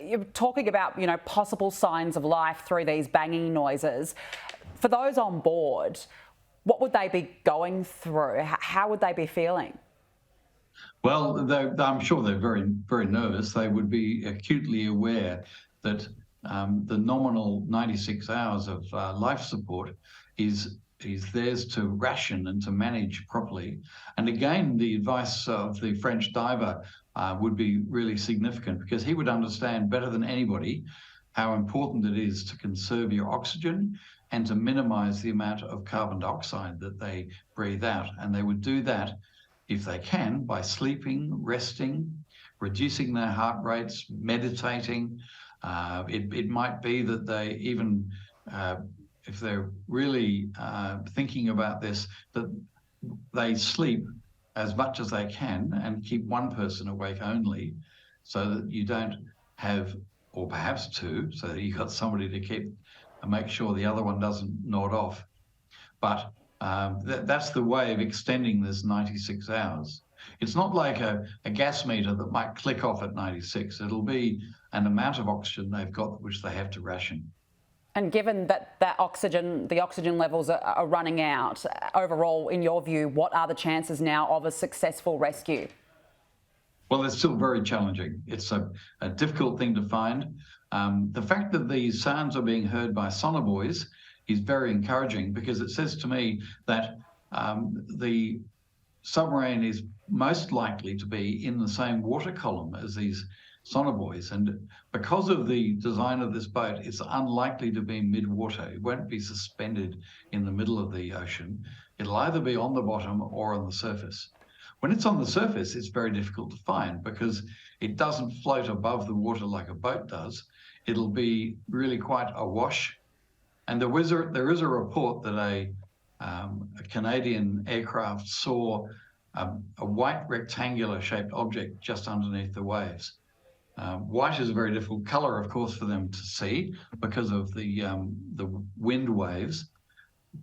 You're talking about, possible signs of life through these banging noises. For those on board, what would they be going through? How would they be feeling? Well, I'm sure they're very, very nervous. They would be acutely aware that the nominal 96 hours of life support is theirs to ration and to manage properly. And again, the advice of the French diver would be really significant, because he would understand better than anybody how important it is to conserve your oxygen and to minimise the amount of carbon dioxide that they breathe out. And they would do that, if they can, by sleeping, resting, reducing their heart rates, meditating. It might be that they even, if they're really thinking about this, that they sleep as much as they can and keep one person awake only, so that you don't have, or perhaps two, so that you've got somebody to keep and make sure the other one doesn't nod off. But that's the way of extending this 96 hours. It's not like a gas meter that might click off at 96. It'll be an amount of oxygen they've got which they have to ration. And given that the oxygen levels are running out, overall, in your view, what are the chances now of a successful rescue? Well, it's still very challenging. It's a difficult thing to find. The fact that these sounds are being heard by sonobuoys is very encouraging, because it says to me that the submarine is most likely to be in the same water column as these sonobuoys. And because of the design of this boat, it's unlikely to be mid-water. It won't be suspended in the middle of the ocean. It'll either be on the bottom or on the surface. When it's on the surface, it's very difficult to find, because it doesn't float above the water like a boat does. It'll be really quite awash. And there is a report that a Canadian aircraft saw a white rectangular shaped object just underneath the waves. White is a very difficult colour, of course, for them to see, because of the wind waves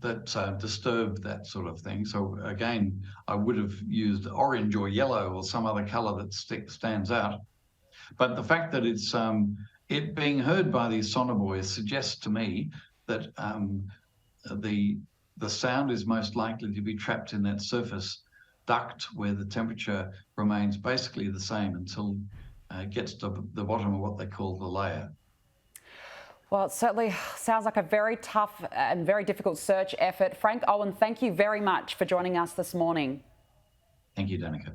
that disturb that sort of thing. So again, I would have used orange or yellow or some other colour that stands out. But the fact that it's it being heard by these sonobuoys suggests to me that the sound is most likely to be trapped in that surface duct, where the temperature remains basically the same until it gets to the bottom of what they call the layer. Well, it certainly sounds like a very tough and very difficult search effort. Frank Owen, thank you very much for joining us this morning. Thank you, Danica.